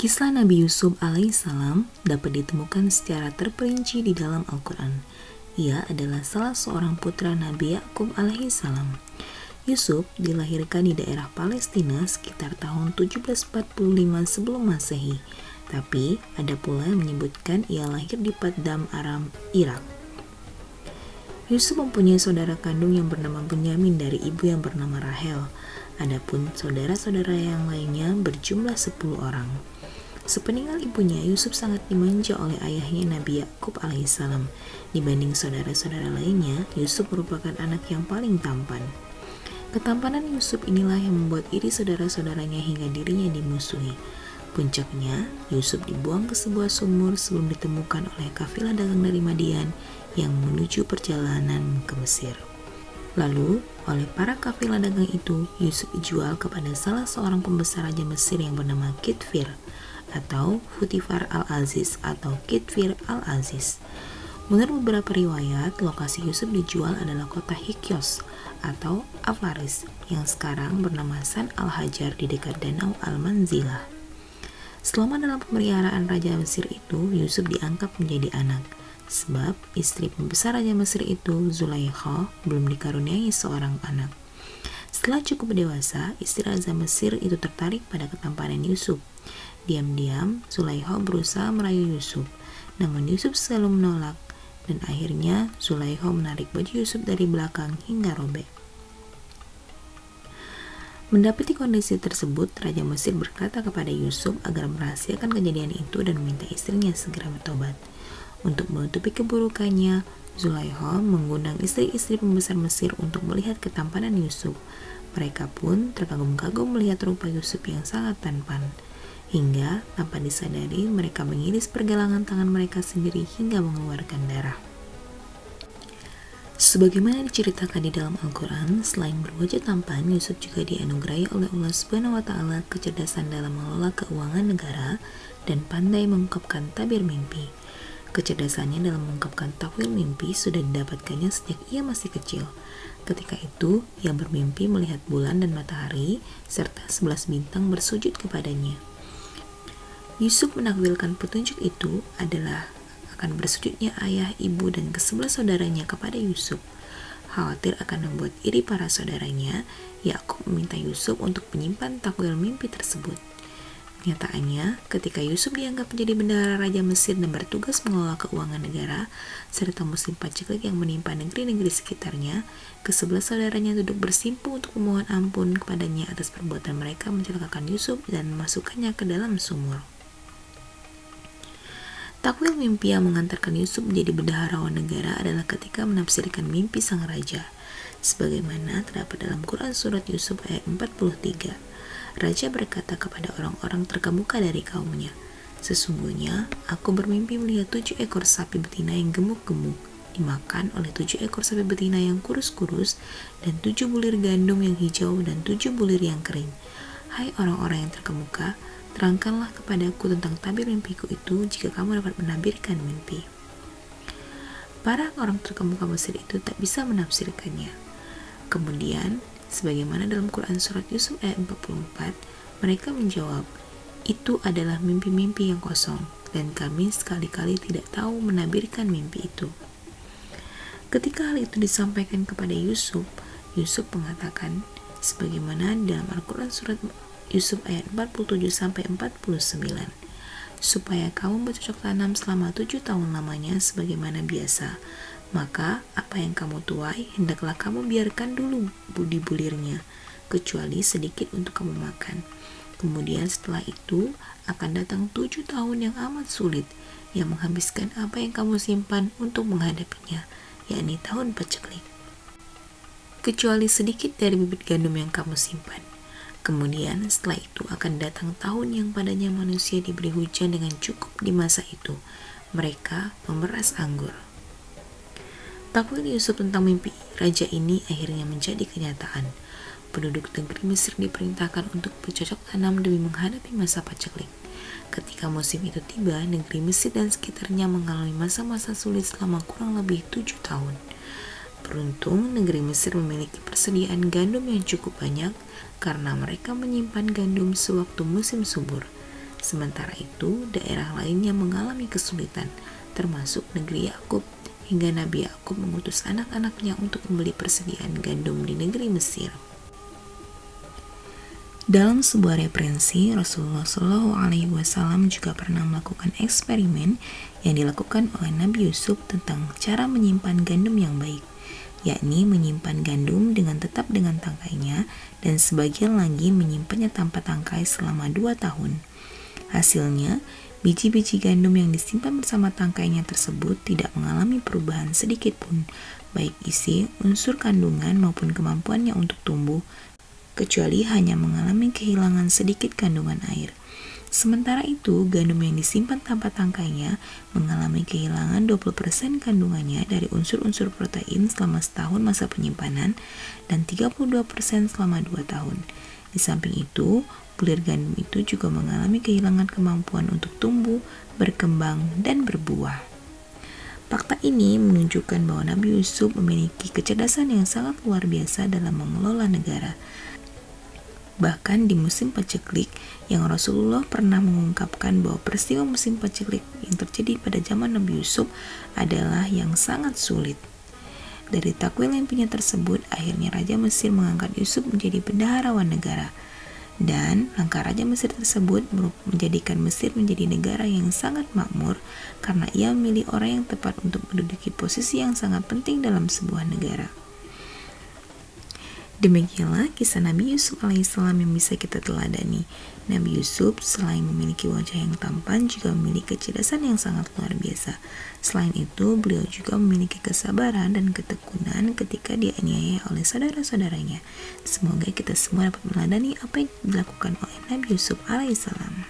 Kisah Nabi Yusuf alaihissalam dapat ditemukan secara terperinci di dalam Al-Quran. Ia adalah salah seorang putra Nabi Yakub alaihissalam. Yusuf dilahirkan di daerah Palestina sekitar tahun 1745 sebelum Masehi, tapi ada pula yang menyebutkan ia lahir di Paddam Aram, Irak. Yusuf mempunyai saudara kandung yang bernama Bunyamin dari ibu yang bernama Rahel. Adapun saudara-saudara yang lainnya berjumlah 10 orang. Sepeninggal ibunya, Yusuf sangat dimanja oleh ayahnya Nabi Yakub alaihissalam. Dibanding saudara-saudara lainnya, Yusuf merupakan anak yang paling tampan. Ketampanan Yusuf inilah yang membuat iri saudara-saudaranya hingga dirinya dimusuhi. Puncaknya, Yusuf dibuang ke sebuah sumur sebelum ditemukan oleh kafilah dagang dari Madian yang menuju perjalanan ke Mesir. Lalu, oleh para kafilah dagang itu, Yusuf dijual kepada salah seorang pembesar raja Mesir yang bernama Kitfir atau Futifar al-Aziz atau Kitfir al-Aziz. Menurut beberapa riwayat, lokasi Yusuf dijual adalah kota Hikyos atau Avaris yang sekarang bernama San al-Hajar di dekat danau Al-Manzilah. Selama dalam pemeliharaan Raja Mesir itu, Yusuf dianggap menjadi anak, sebab istri pembesar Raja Mesir itu, Zulaikha, belum dikaruniai seorang anak. Setelah cukup dewasa, istri Raja Mesir itu tertarik pada ketampanan Yusuf. Diam-diam, Zulaikha berusaha merayu Yusuf, namun Yusuf selalu menolak, dan akhirnya Zulaikha menarik baju Yusuf dari belakang hingga robek. Mendapati kondisi tersebut, Raja Mesir berkata kepada Yusuf agar merahasiakan kejadian itu dan meminta istrinya segera bertobat. Untuk menutupi keburukannya, Zulaikha mengundang istri-istri pembesar Mesir untuk melihat ketampanan Yusuf. Mereka pun terkagum-kagum melihat rupa Yusuf yang sangat tampan. Hingga tanpa disadari mereka mengiris pergelangan tangan mereka sendiri hingga mengeluarkan darah. Sebagaimana diceritakan di dalam Al-Quran, selain berwajah tampan, Yusuf juga dianugerahi oleh Allah Subhanahu wa Ta'ala kecerdasan dalam mengelola keuangan negara dan pandai mengungkapkan tabir mimpi. Kecerdasannya dalam mengungkapkan takwil mimpi sudah didapatkannya sejak ia masih kecil. Ketika itu, ia bermimpi melihat bulan dan matahari serta 11 bintang bersujud kepadanya. Yusuf menakwilkan petunjuk itu adalah akan bersujudnya ayah, ibu, dan ke-11 saudaranya kepada Yusuf. Khawatir akan membuat iri para saudaranya, Yakub meminta Yusuf untuk menyimpan takwil mimpi tersebut. Kenyataannya, ketika Yusuf dianggap menjadi bendahara Raja Mesir dan bertugas mengelola keuangan negara, serta musim paceklik yang menimpa negeri-negeri sekitarnya, ke-11 saudaranya duduk bersimpu untuk memohon ampun kepadanya atas perbuatan mereka mencelakakan Yusuf dan memasukkannya ke dalam sumur. Takwil mimpi yang mengantarkan Yusuf menjadi bendaharawan negara adalah ketika menafsirkan mimpi sang raja, sebagaimana terdapat dalam Quran Surat Yusuf ayat 43. Raja berkata kepada orang-orang terkemuka dari kaumnya, "Sesungguhnya aku bermimpi melihat 7 ekor sapi betina yang gemuk-gemuk dimakan oleh 7 ekor sapi betina yang kurus-kurus dan 7 bulir gandum yang hijau dan 7 bulir yang kering. Hai orang-orang yang terkemuka, terangkanlah kepadaku tentang tabir mimpiku itu jika kamu dapat menabirkan mimpi." Para orang terkemuka Mesir itu tak bisa menafsirkannya. Kemudian, sebagaimana dalam Quran Surat Yusuf ayat 44, mereka menjawab, "Itu adalah mimpi-mimpi yang kosong, dan kami sekali-kali tidak tahu menabirkan mimpi itu." Ketika hal itu disampaikan kepada Yusuf, Yusuf mengatakan, sebagaimana dalam Al-Quran Surat Yusuf ayat 47-49, "Supaya kamu bercocok tanam selama 7 tahun lamanya sebagaimana biasa, maka apa yang kamu tuai hendaklah kamu biarkan dulu di bulirnya, kecuali sedikit untuk kamu makan. Kemudian setelah itu akan datang 7 tahun yang amat sulit, yang menghabiskan apa yang kamu simpan untuk menghadapinya, yakni tahun paceklik, kecuali sedikit dari bibit gandum yang kamu simpan. Kemudian setelah itu akan datang tahun yang padanya manusia diberi hujan dengan cukup di masa itu. Mereka memeras anggur." Takwil Yusuf tentang mimpi raja ini akhirnya menjadi kenyataan. Penduduk negeri Mesir diperintahkan untuk bercocok tanam demi menghadapi masa paceklik. Ketika musim itu tiba, negeri Mesir dan sekitarnya mengalami masa-masa sulit selama kurang lebih 7 tahun. Beruntung, negeri Mesir memiliki persediaan gandum yang cukup banyak karena mereka menyimpan gandum sewaktu musim subur. Sementara itu, daerah lainnya mengalami kesulitan, termasuk negeri Yakub, hingga Nabi Yakub mengutus anak-anaknya untuk membeli persediaan gandum di negeri Mesir. Dalam sebuah referensi, Rasulullah Shallallahu Alaihi Wasallam juga pernah melakukan eksperimen yang dilakukan oleh Nabi Yusuf tentang cara menyimpan gandum yang baik, yakni menyimpan gandum tetap dengan tangkainya dan sebagian lagi menyimpannya tanpa tangkai selama 2 tahun. Hasilnya, biji-biji gandum yang disimpan bersama tangkainya tersebut tidak mengalami perubahan sedikit pun, baik isi, unsur kandungan maupun kemampuannya untuk tumbuh, kecuali hanya mengalami kehilangan sedikit kandungan air. Sementara itu, gandum yang disimpan tanpa tangkainya mengalami kehilangan 20% kandungannya dari unsur-unsur protein selama setahun masa penyimpanan dan 32% selama 2 tahun. Di samping itu, bulir gandum itu juga mengalami kehilangan kemampuan untuk tumbuh, berkembang, dan berbuah. Fakta ini menunjukkan bahwa Nabi Yusuf memiliki kecerdasan yang sangat luar biasa dalam mengelola negara. Bahkan di musim paceklik, yang Rasulullah pernah mengungkapkan bahwa peristiwa musim paceklik yang terjadi pada zaman Nabi Yusuf adalah yang sangat sulit. Dari takwil mimpinya tersebut, akhirnya Raja Mesir mengangkat Yusuf menjadi bendaharawan negara. Dan langkah Raja Mesir tersebut menjadikan Mesir menjadi negara yang sangat makmur karena ia memilih orang yang tepat untuk menduduki posisi yang sangat penting dalam sebuah negara. Demikianlah kisah Nabi Yusuf alaihissalam yang bisa kita teladani. Nabi Yusuf selain memiliki wajah yang tampan juga memiliki kecerdasan yang sangat luar biasa. Selain itu, beliau juga memiliki kesabaran dan ketekunan ketika dianiaya oleh saudara-saudaranya. Semoga kita semua dapat meneladani apa yang dilakukan oleh Nabi Yusuf alaihissalam.